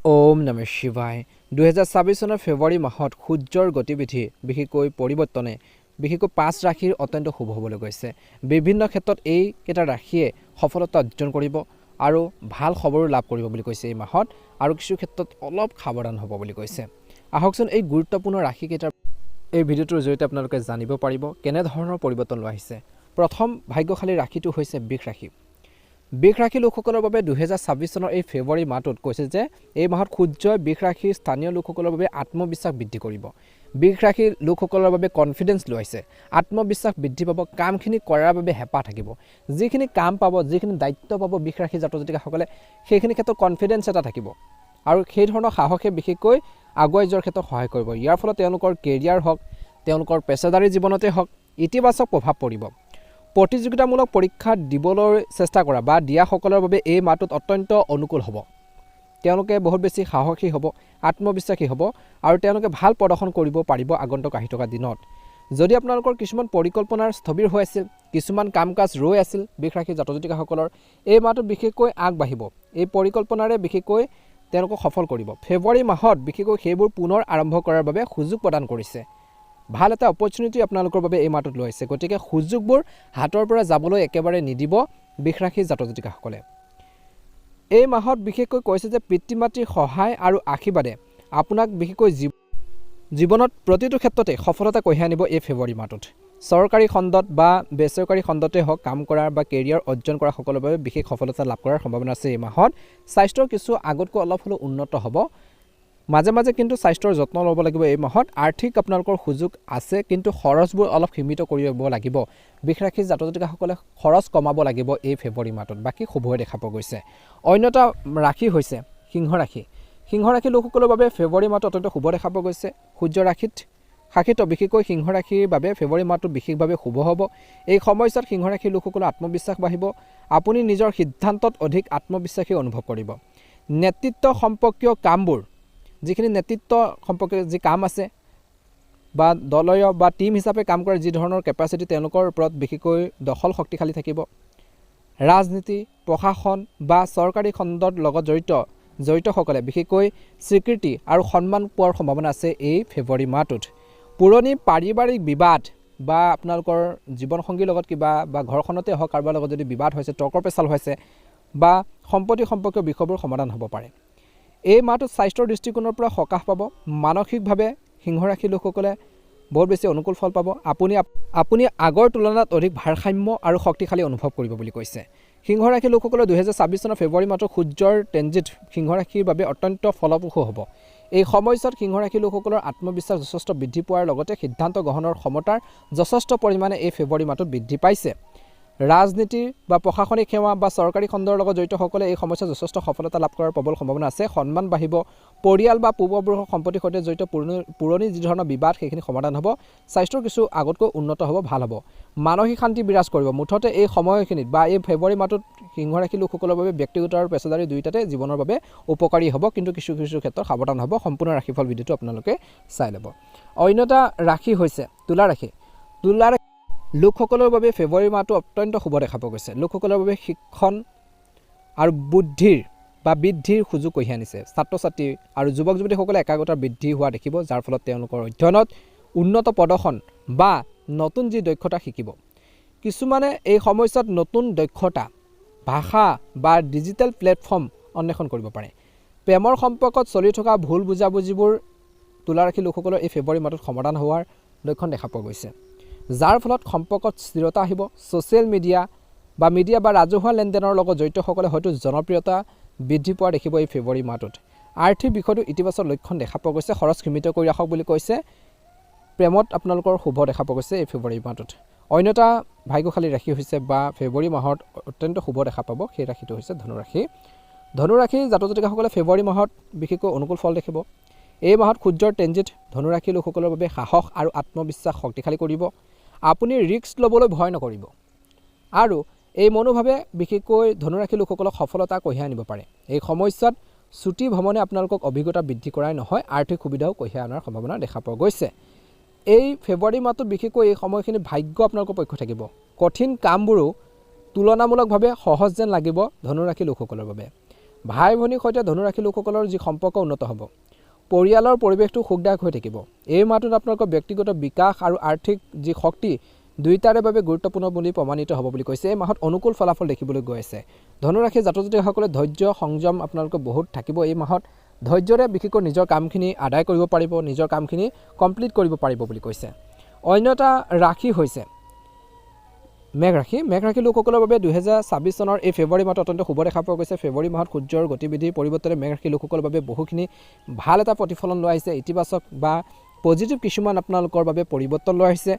ওম নমঃ শিৱায় 2026 চনৰ ফেব্ৰুৱাৰী মাহত সূৰ্যৰ গতিবিধি বিশেষকৈ পৰিৱৰ্তনে বিশেষকৈ 5 ৰাশিৰ অত্যন্ত শুভ হ'বলৈ গৈছে। বিভিন্ন ক্ষেত্ৰত এই কেইটা ৰাশিয়ে সফলতা অৰ্জন কৰিব আৰু ভাল খবৰ লাভ কৰিব বুলি কৈছে এই মাহত, আৰু কিছু ক্ষেত্ৰত অলপ সাৱধান হ'ব বুলি কৈছে। আহকচোন এই গুৰুত্বপূৰ্ণ ৰাশি কেইটাৰ এই ভিডিঅ'টোৰ জৰিয়তে আপোনালোকে জানিব পাৰিব কেনে ধৰণৰ পৰিৱৰ্তন লোৱা হৈছে। প্ৰথম ভাগ্যশালী ৰাশিটো হৈছে বৃষ ৰাশি। বৃষ ৰাশি লোকসকলৰ বাবে 2026 চনৰ এই ফেব্ৰুৱাৰী মাহটোত কৈছে যে এই মাহত সূৰ্যই বৃষ ৰাশিৰ স্থানীয় লোকসকলৰ বাবে আত্মবিশ্বাস বৃদ্ধি কৰিব। বৃষ ৰাশিৰ লোকসকলৰ বাবে কনফিডেন্স লৈছে, আত্মবিশ্বাস বৃদ্ধি পাব, কামখিনি কৰাৰ বাবে হেঁপাহ থাকিব। যিখিনি কাম পাব, যিখিনি দায়িত্ব পাব বৃষ ৰাশিৰ জাতক জাতিকাসকলে, সেইখিনি ক্ষেত্ৰত কনফিডেন্স এটা থাকিব আৰু সেই ধৰণৰ সাহসে বিশেষকৈ আগুৱাই যোৱাৰ ক্ষেত্ৰত সহায় কৰিব। ইয়াৰ ফলত তেওঁলোকৰ কেৰিয়াৰ হওক, তেওঁলোকৰ পেছাদাৰী জীৱনতে হওক ইতিবাচক প্ৰভাৱ পৰিব। প্ৰতিযোগিতামূলক পৰীক্ষা দিবলৈ চেষ্টা কৰা বা দিয়াসকলৰ বাবে এই মাহটোত অত্যন্ত অনুকূল হ'ব। তেওঁলোকে বহুত বেছি সাহসী হ'ব, আত্মবিশ্বাসী হ'ব আৰু তেওঁলোকে ভাল প্ৰদৰ্শন কৰিব পাৰিব আগন্তুক আহি থকা দিনত। যদি আপোনালোকৰ কিছুমান পৰিকল্পনাৰ স্থবিৰ হৈ আছিল, কিছুমান কাম কাজ ৰৈ আছিল বৃষ ৰাশিৰ জাতক জাতিকাসকলৰ, এই মাহটোত বিশেষকৈ আগবাঢ়িব। এই পৰিকল্পনাৰে বিশেষকৈ তেওঁলোকক সফল কৰিব। ফেব্ৰুৱাৰী মাহত বিশেষকৈ সেইবোৰ পুনৰ আৰম্ভ কৰাৰ বাবে সুযোগ প্ৰদান কৰিছে। ভাল এটা অপৰচুনিটি আপোনালোকৰ বাবে এই মাহটোত লৈছে, গতিকে সুযোগবোৰ হাতৰ পৰা যাবলৈ একেবাৰে নিদিব বৃষ ৰাশিৰ জাতক জাতিকাসকলে। এই মাহত বিশেষকৈ কৈছে যে পিতৃ মাতৃৰ সহায় আৰু আশীৰ্বাদে আপোনাক বিশেষকৈ জীৱনত প্ৰতিটো ক্ষেত্ৰতে সফলতা কঢ়িয়াই আনিব এই ফেব্ৰুৱাৰী মাহটোত। চৰকাৰী খণ্ডত বা বেচৰকাৰী খণ্ডতে হওক কাম কৰাৰ বা কেৰিয়াৰ অৰ্জন কৰা সকলৰ বাবে বিশেষ সফলতা লাভ কৰাৰ সম্ভাৱনা আছে। এই মাহত স্বাস্থ্যৰ কিছু আগতকৈ অলপ হ'লেও উন্নত হ'ব। মাজে মাজে কিন্তু স্বাস্থ্যৰ যত্ন ল'ব লাগিব। এই মাহত আৰ্থিক আপোনালোকৰ সুযোগ আছে, কিন্তু খৰচবোৰ অলপ সীমিত কৰিব লাগিব। বৃষ ৰাশিৰ জাতক জাতিকাসকলে খৰচ কমাব লাগিব এই ফেব্ৰুৱাৰী মাহটোত, বাকী শুভই দেখা পোৱা গৈছে। অন্য এটা ৰাশি হৈছে সিংহ ৰাশি। সিংহ ৰাশিৰ লোকসকলৰ বাবে ফেব্ৰুৱাৰী মাহটো অত্যন্ত শুভ দেখা পোৱা গৈছে। সূৰ্য ৰাশিত বিশেষকৈ সিংহ ৰাশিৰ বাবে ফেব্ৰুৱাৰী মাহটো বিশেষভাৱে শুভ হ'ব। এই সময়ছোৱাত সিংহ ৰাশিৰ লোকসকলৰ আত্মবিশ্বাস বাঢ়িব। আপুনি নিজৰ সিদ্ধান্তত অধিক আত্মবিশ্বাসী অনুভৱ কৰিব। নেতৃত্ব সম্পৰ্কীয় কামবোৰ, যিখিনি নেতৃত্ব সম্পৰ্কীয় যি কাম আছে বা দলীয় বা টিম হিচাপে কাম কৰাৰ যি ধৰণৰ কেপাচিটি তেওঁলোকৰ ওপৰত বিশেষকৈ দখল শক্তিশালী থাকিব। ৰাজনীতি, প্ৰশাসন বা চৰকাৰী খণ্ডৰ লগত জড়িতসকলে বিশেষকৈ স্বীকৃতি আৰু সন্মান পোৱাৰ সম্ভাৱনা আছে এই ফেব্ৰুৱাৰী মাহটোত। পুৰণি পাৰিবাৰিক বিবাদ বা আপোনালোকৰ জীৱনসংগীৰ লগত কিবা বা ঘৰখনতে হওক কাৰোবাৰ লগত যদি বিবাদ হৈছে, তৰ্ক পেচাল হৈছে বা সম্পত্তি সম্পৰ্কীয় বিষয়বোৰ সমাধান হ'ব পাৰে। এই মাহটোত স্বাস্থ্যৰ দৃষ্টিকোণৰ পৰা সকাহ পাব। মানসিকভাৱে সিংহ ৰাশিৰ লোকসকলে বহুত বেছি অনুকূল ফল পাব। আপুনি আগৰ তুলনাত অধিক ভাৰসাম্য আৰু শক্তিশালী অনুভৱ কৰিব বুলি কৈছে। সিংহ ৰাশিৰ লোকসকলে 2026 চনৰ ফেব্ৰুৱাৰী মাহটোত সূৰ্যৰ ট্ৰেনজিট সিংহ ৰাশিৰ বাবে অত্যন্ত ফলপ্ৰসূ হ'ব। এই সময়ছোৱাত সিংহ ৰাশিৰ লোকসকলৰ আত্মবিশ্বাস যথেষ্ট বৃদ্ধি পোৱাৰ লগতে সিদ্ধান্ত গ্ৰহণৰ ক্ষমতাৰ যথেষ্ট পৰিমাণে এই ফেব্ৰুৱাৰী মাহটোত বৃদ্ধি পাইছে। ৰাজনীতি বা প্ৰশাসনিক সেৱা বা চৰকাৰী খণ্ডৰ লগত জড়িতসকলে এই সমস্যাত যথেষ্ট সফলতা লাভ কৰাৰ প্ৰবল সম্ভাৱনা আছে। সন্মান বাঢ়িব। পৰিয়াল বা পূৰ্বপুৰুষৰ সম্পত্তিৰ সৈতে জড়িত পুৰণি যি ধৰণৰ বিবাদ সেইখিনি সমাধান হ'ব। স্বাস্থ্যৰ কিছু আগতকৈ উন্নত হ'ব, ভাল হ'ব। মানসিক শান্তি বিৰাজ কৰিব। মুঠতে এই সময়খিনিত বা এই ফেব্ৰুৱাৰী মাহটোত সিংহ ৰাশিৰ লোকসকলৰ বাবে ব্যক্তিগত আৰু পেছাদাৰী দুয়োটাতে জীৱনৰ বাবে উপকাৰী হ'ব, কিন্তু কিছু ক্ষেত্ৰত সাৱধান হ'ব। সম্পূৰ্ণ ৰাশিফল ভিডিঅ'টো আপোনালোকে চাই ল'ব। অন্য এটা ৰাশি হৈছে তুলা ৰাশি। তুলা লোকসকলৰ বাবে ফেব্ৰুৱাৰী মাহটো অত্যন্ত শুভ দেখা পোৱা গৈছে। লোকসকলৰ বাবে শিক্ষণ আৰু বৃদ্ধিৰ সুযোগ কঢ়িয়াই আনিছে। ছাত্ৰ ছাত্ৰী আৰু যুৱক যুৱতীসকলে একাগ্ৰতা বৃদ্ধি হোৱা দেখিব, যাৰ ফলত তেওঁলোকৰ অধ্যয়নত উন্নত প্ৰদৰ্শন বা নতুন যি দক্ষতা শিকিব। কিছুমানে এই সময়ছোৱাত নতুন দক্ষতা, ভাষা বা ডিজিটেল প্লেটফৰ্ম অন্বেষণ কৰিব পাৰে। প্ৰেমৰ সম্পৰ্কত চলি থকা ভুল বুজাবুজিবোৰ তুলা ৰাশিৰ লোকসকলৰ এই ফেব্ৰুৱাৰী মাহটোত সমাধান হোৱাৰ লক্ষণ দেখা পোৱা গৈছে, যাৰ ফলত সম্পৰ্কত স্থিৰতা আহিব। ছ'চিয়েল মিডিয়া বা ৰাজহুৱা লেনদেনৰ লগত জড়িতসকলে হয়তো জনপ্ৰিয়তা বৃদ্ধি পোৱা দেখিব এই ফেব্ৰুৱাৰী মাহটোত। আৰ্থিক বিষয়টো ইতিবাচক লক্ষণ দেখা পোৱা গৈছে। খৰচ সীমিত কৰি ৰাখক বুলি কৈছে। প্ৰেমত আপোনালোকৰ শুভ দেখা পোৱা গৈছে এই ফেব্ৰুৱাৰী মাহটোত। অন্য এটা ভাগ্যশালী ৰাশি হৈছে বা ফেব্ৰুৱাৰী মাহত অত্যন্ত শুভ দেখা পাব, সেই ৰাশিটো হৈছে ধনুৰাশি। ধনুৰাশিৰ জাতক জাতিকাসকলে ফেব্ৰুৱাৰী মাহত বিশেষকৈ অনুকূল ফল দেখিব। এই মাহত সূৰ্যৰ ট্ৰেনজিট ধনুৰাশিৰ লোকসকলৰ বাবে সাহস আৰু আত্মবিশ্বাস শক্তিশালী কৰিব। আপুনি ৰিস্ক ল'বলৈ ভয় নকৰিব আৰু এই মনোভাৱে বিশেষকৈ ধনুৰাশিৰ লোকসকলক সফলতা কঢ়িয়াই আনিব পাৰে। এই সময়ছোৱাত ছুটি ভ্ৰমণে আপোনালোকক অভিজ্ঞতা বৃদ্ধি কৰাই নহয়, আৰ্থিক সুবিধাও কঢ়িয়াই অনাৰ সম্ভাৱনা দেখা পোৱা গৈছে। এই ফেব্ৰুৱাৰী মাহটোত বিশেষকৈ এই সময়খিনি ভাগ্য আপোনালোকৰ পক্ষ থাকিব। কঠিন কামবোৰো তুলনামূলকভাৱে সহজ যেন লাগিব ধনুৰাশিৰ লোকসকলৰ বাবে। ভাই ভনীৰ সৈতে ধনুৰাশি লোকসকলৰ যি সম্পৰ্ক উন্নত হ'ব, পৰিয়ালৰ পৰিৱেশটো সুখদায়ক হৈ থাকিব। এই মাহটোত আপোনালোকৰ ব্যক্তিগত বিকাশ আৰু আৰ্থিক যি শক্তি দুয়োটাৰে বাবে গুৰুত্বপূৰ্ণ বুলি প্ৰমাণিত হ'ব বুলি কৈছে। এই মাহত অনুকূল ফলাফল দেখিবলৈ গৈ আছে। ধনুৰাশি জাতক-জাতিসকলে ধৈৰ্য সংযম আপোনালোকৰ বহুত থাকিব। এই মাহত ধৈৰ্যৰে বিশেষকৈ নিজৰ কামখিনি আদায় কৰিব পাৰিব, নিজৰ কামখিনি কমপ্লিট কৰিব পাৰিব বুলি কৈছে। অন্য এটা ৰাশি হৈছে মেঘ ৰাশি। মেঘ ৰাশি লোকসকলৰ বাবে 2026 চনৰ এই ফেব্ৰুৱাৰী মাহত অত্যন্ত শুভ দেখা পোৱা গৈছে। ফেব্ৰুৱাৰী মাহত সূৰ্যৰ গতিবিধিৰ পৰিৱৰ্তনে মেঘ ৰাশি লোকসকলৰ বাবে বহুখিনি ভাল এটা প্ৰতিফলন লৈ আহিছে। ইতিবাচক বা পজিটিভ কিছুমান আপোনালোকৰ বাবে পৰিৱৰ্তন লৈ আহিছে।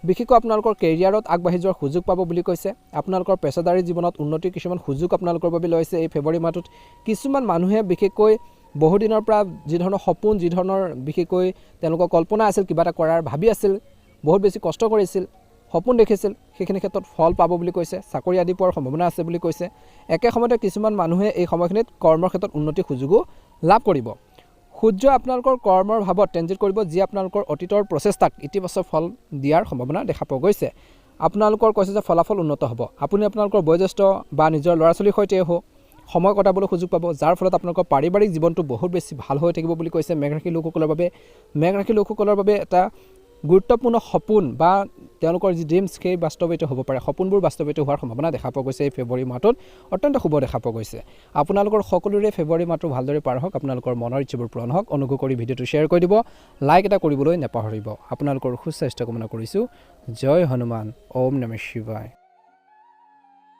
বিশেষকৈ আপোনালোকৰ কেৰিয়াৰত আগবাঢ়ি যোৱাৰ সুযোগ পাব বুলি কৈছে। আপোনালোকৰ পেছাদাৰী জীৱনত উন্নতিৰ কিছুমান সুযোগ আপোনালোকৰ বাবে লৈ আহিছে। এই ফেব্ৰুৱাৰী মাহটোত কিছুমান মানুহে বিশেষকৈ বহুদিনৰ পৰা যি ধৰণৰ সপোন, যি ধৰণৰ বিশেষকৈ তেওঁলোকৰ কল্পনা আছিল, কিবা এটা কৰাৰ ভাবি আছিল, বহুত বেছি কষ্ট কৰিছিল, সপোন দেখিছিল, সেইখিনি ক্ষেত্ৰত ফল পাব বুলি কৈছে। চাকৰি আদি পোৱাৰ সম্ভাৱনা আছে বুলি কৈছে। একে সময়তে কিছুমান মানুহে এই সময়খিনিত কৰ্মৰ ক্ষেত্ৰত উন্নতিৰ সুযোগো লাভ কৰিব। সূৰ্য আপোনালোকৰ কৰ্মৰ ভাৱত ট্ৰেনজিট কৰিব, যি আপোনালোকৰ অতীতৰ প্ৰচেষ্টাক ইতিবাচক ফল দিয়াৰ সম্ভাৱনা দেখা পোৱা গৈছে। আপোনালোকৰ কৈছে যে ফলাফল উন্নত হ'ব। আপুনি আপোনালোকৰ বয়োজ্যেষ্ঠ বা নিজৰ ল'ৰা ছোৱালীৰ সৈতে হওক সময় কটাবলৈ সুযোগ পাব, যাৰ ফলত আপোনালোকৰ পাৰিবাৰিক জীৱনটো বহুত বেছি ভাল হৈ থাকিব বুলি কৈছে। মেঘ ৰাশি লোকসকলৰ বাবে এটা গুৰুত্বপূৰ্ণ সপোন বা তেওঁলোকৰ যি ড্ৰিমছ সেই বাস্তৱায়িত হ'ব পাৰে। সপোনবোৰ বাস্তৱায়িত হোৱাৰ সম্ভাৱনা দেখা পোৱা গৈছে। এই ফেব্ৰুৱাৰী মাহটোত অত্যন্ত শুভ দেখা পোৱা গৈছে। আপোনালোকৰ সকলোৰে ফেব্ৰুৱাৰী মাহটো ভালদৰে পাৰ হওক, আপোনালোকৰ মনৰ ইচ্ছাবোৰ পূৰণ হওক। অনুগ্ৰহ কৰি ভিডিঅ'টো শ্বেয়াৰ কৰি দিব, লাইক এটা কৰিবলৈ নাপাহৰিব। আপোনালোকৰ সুস্বাস্থ্য কামনা কৰিছোঁ। জয় হনুমান, ওম নমঃ শিৱায়।